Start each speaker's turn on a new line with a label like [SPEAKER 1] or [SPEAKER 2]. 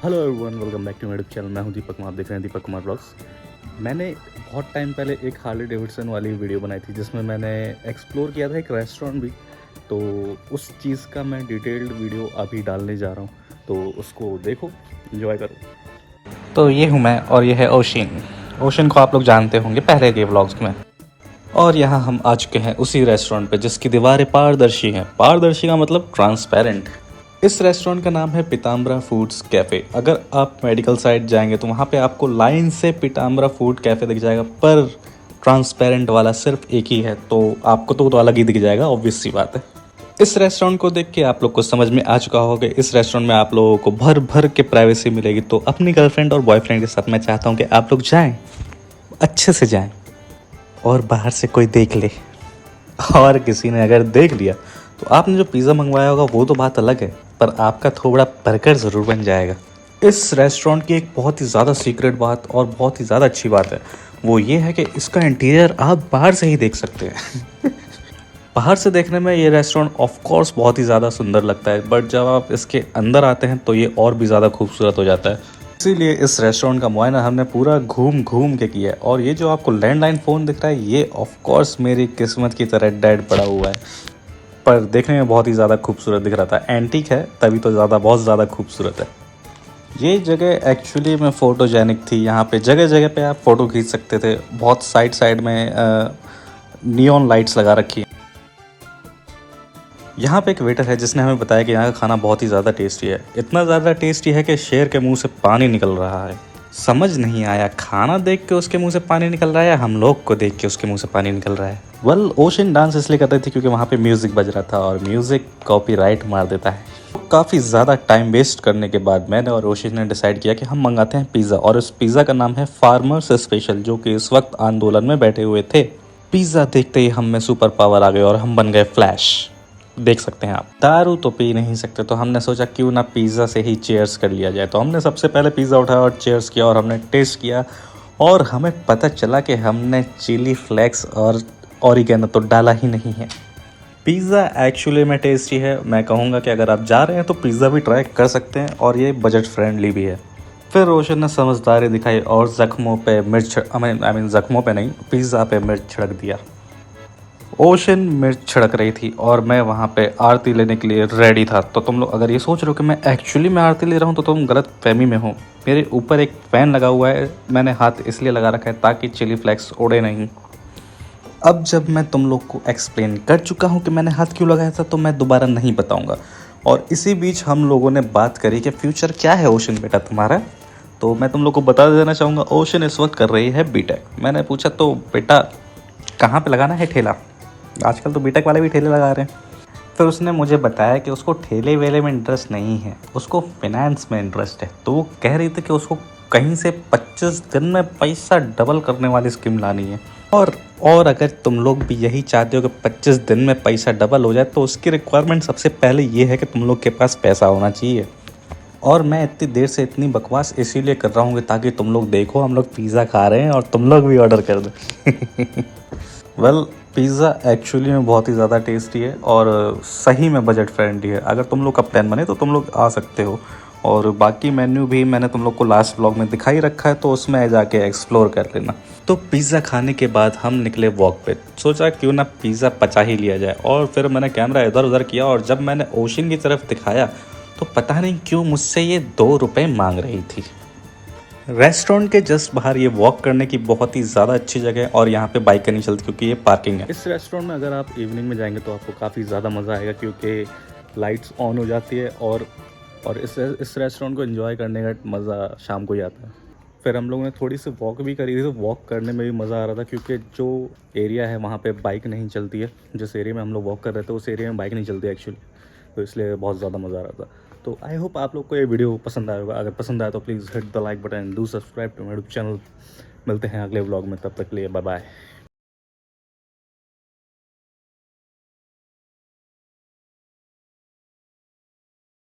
[SPEAKER 1] Hello everyone, welcome back to my YouTube channel. मैं हूं दीपक कुमार, आप देख रहे हैं दीपक कुमार ब्लॉग्स। मैंने बहुत टाइम पहले एक हार्ले डेविडसन वाली वीडियो बनाई थी जिसमें मैंने एक्सप्लोर किया था एक रेस्टोरेंट भी। तो उस चीज़ का मैं डिटेल्ड वीडियो अभी डालने जा रहा हूं, तो उसको देखो, एंजॉय करो।
[SPEAKER 2] तो ये हूँ मैं और ये है ओशिन। ओशिन को आप लोग जानते होंगे पहले के व्लॉग्स में। और यहाँ हम आ चुके हैं उसी रेस्टोरेंट पे जिसकी दीवारें पारदर्शी हैं। पारदर्शी का मतलब ट्रांसपेरेंट। इस रेस्टोरेंट का नाम है पीताम्बरा फूड्स कैफ़े। अगर आप मेडिकल साइड जाएंगे तो वहाँ पे आपको लाइन से पीताम्बरा फूड कैफ़े दिख जाएगा, पर ट्रांसपेरेंट वाला सिर्फ एक ही है, तो आपको तो अलग ही दिख जाएगा, ऑब्वियस सी बात है। इस रेस्टोरेंट को देख के आप लोग को समझ में आ चुका होगा कि इस रेस्टोरेंट में आप लोगों को भर भर के प्राइवेसी मिलेगी। तो अपनी गर्लफ्रेंड और बॉयफ्रेंड के साथ मैं चाहता हूँ कि आप लोग जाएं, अच्छे से जाएं, और बाहर से कोई देख ले, और किसी ने अगर देख लिया तो आपने जो पिज़्ज़ा मंगवाया होगा वो तो बात अलग है, पर आपका थोड़ा बर्गर ज़रूर बन जाएगा। इस रेस्टोरेंट की एक बहुत ही ज़्यादा सीक्रेट बात और बहुत ही ज़्यादा अच्छी बात है, वो ये है कि इसका इंटीरियर आप बाहर से ही देख सकते हैं। बाहर से देखने में ये रेस्टोरेंट ऑफ कोर्स बहुत ही ज़्यादा सुंदर लगता है, बट जब आप इसके अंदर आते हैं तो ये और भी ज़्यादा खूबसूरत हो जाता है। इसीलिए इस रेस्टोरेंट का मुआयना हमने पूरा घूम घूम के किया है। और ये जो आपको लैंडलाइन फ़ोन दिख रहा है, ये ऑफ कोर्स मेरी किस्मत की तरह डेड पड़ा हुआ है, पर देखने में बहुत ही ज़्यादा खूबसूरत दिख रहा था। एंटीक है तभी तो बहुत ज़्यादा खूबसूरत है। ये जगह एक्चुअली में फ़ोटोजेनिक थी। यहाँ पे जगह जगह पे आप फ़ोटो खींच सकते थे। बहुत साइड साइड में नियॉन लाइट्स लगा रखी हैं। यहाँ पे एक वेटर है जिसने हमें बताया कि यहाँ का खाना बहुत ही ज़्यादा टेस्टी है। इतना ज़्यादा टेस्टी है कि शेर के मुंह से पानी निकल रहा है। समझ नहीं आया, खाना देख के उसके मुंह से पानी निकल रहा है या हम लोग को देख के उसके मुंह से पानी निकल रहा है। वेल, ओशिन डांस इसलिए कर रही थी क्योंकि वहाँ पे म्यूज़िक बज रहा था, और म्यूज़िक कॉपीराइट मार देता है। काफ़ी ज़्यादा टाइम वेस्ट करने के बाद मैंने और ओशिन ने डिसाइड किया कि हम मंगाते हैं पिज़्ज़ा, और इस पिज़्ज़ा का नाम है फार्मर्स स्पेशल, जो कि इस वक्त आंदोलन में बैठे हुए थे। पिज़्ज़ा देखते ही हम में सुपर पावर आ गए और हम बन गए फ्लैश। देख सकते हैं आप। दारू तो पी नहीं सकते, तो हमने सोचा क्यों ना पिज़्ज़ा से ही चेयर्स कर लिया जाए। तो हमने सबसे पहले पिज़्ज़ा उठाया और चेयर्स किया, और हमने टेस्ट किया, और हमें पता चला कि हमने चिली फ्लेक्स और ऑरिगेनो तो डाला ही नहीं है। पिज़्ज़ा एक्चुअली में टेस्टी है। मैं कहूँगा कि अगर आप जा रहे हैं तो पिज़्ज़ा भी ट्राई कर सकते हैं, और ये बजट फ्रेंडली भी है। फिर रोशन ने समझदारी दिखाई और ज़ख्मों पे मिर्च आई मीन ज़ख्मों पे नहीं, पिज़्ज़ा पे मिर्च छिड़क दिया। ओशन मिर्च छिड़क रही थी और मैं वहाँ पे आरती लेने के लिए रेडी था। तो तुम लोग अगर ये सोच रहे हो कि मैं एक्चुअली में आरती ले रहा हूँ तो तुम गलत फहमी में हो। मेरे ऊपर एक फ़ैन लगा हुआ है, मैंने हाथ इसलिए लगा रखा है ताकि चिली फ्लेक्स उड़े नहीं। अब जब मैं तुम लोग को एक्सप्लेन कर चुका हूँ कि मैंने हाथ क्यों लगाया था, तो मैं दोबारा नहीं बताऊँगा। और इसी बीच हम लोगों ने बात करी कि फ्यूचर क्या है ओशन बेटा तुम्हारा। तो मैं तुम लोग को बता देना चाहूँगा, ओशन इस वक्त कर रही है बीटेक। मैंने पूछा तो बेटा कहाँ पे लगाना है ठेला, आजकल तो बीटेक वाले भी ठेले लगा रहे हैं। फिर उसने मुझे बताया कि उसको ठेले वेले में इंटरेस्ट नहीं है, उसको फिनेंस में इंटरेस्ट है। तो वो कह रही थी कि उसको कहीं से 25 दिन में पैसा डबल करने वाली स्कीम लानी है। और अगर तुम लोग भी यही चाहते हो कि 25 दिन में पैसा डबल हो जाए, तो उसकी रिक्वायरमेंट सबसे पहले ये है कि तुम लोग के पास पैसा होना चाहिए। और मैं इतनी देर से इतनी बकवास इसीलिए कर रहा हूँ ताकि तुम लोग देखो हम लोग पिज़्ज़ा खा रहे हैं और तुम लोग भी ऑर्डर कर दो। वेल, पिज़्ज़ा एक्चुअली में बहुत ही ज़्यादा टेस्टी है और सही में बजट फ्रेंडली है। अगर तुम लोग का प्लान बने तो तुम लोग आ सकते हो, और बाकी मेन्यू भी मैंने तुम लोग को लास्ट व्लॉग में दिखाई रखा है, तो उसमें जाके एक्सप्लोर कर लेना। तो पिज़्ज़ा खाने के बाद हम निकले वॉक पे। सोचा क्यों ना पिज़्ज़ा पचा ही लिया जाए, और फिर मैंने कैमरा इधर उधर किया, और जब मैंने ओशन की तरफ दिखाया तो पता नहीं क्यों मुझसे ये 2 रुपये मांग रही थी। रेस्टोरेंट के जस्ट बाहर ये वॉक करने की बहुत ही ज़्यादा अच्छी जगह है, और यहाँ पे बाइक नहीं चलती क्योंकि ये पार्किंग है।
[SPEAKER 1] इस रेस्टोरेंट में अगर आप इवनिंग में जाएंगे तो आपको काफ़ी ज़्यादा मज़ा आएगा, क्योंकि लाइट्स ऑन हो जाती है, और इस रेस्टोरेंट को एंजॉय करने का मज़ा शाम को ही आता है। फिर हम लोगों ने थोड़ी सी वॉक भी करी थी, तो वॉक करने में भी मज़ा आ रहा था, क्योंकि जो एरिया है वहाँ पे बाइक नहीं चलती है। जिस एरिया में हम लोग वॉक कर रहे थे उस एरिया में बाइक नहीं चलती एक्चुअली, तो इसलिए बहुत ज़्यादा मज़ा आ रहा था। तो आई होप आप लोग को ये वीडियो पसंद आएगा। अगर पसंद आया तो please hit the like button, do subscribe to my YouTube channel. मिलते हैं अगले व्लॉग में, तब तक के लिए बाय बाय।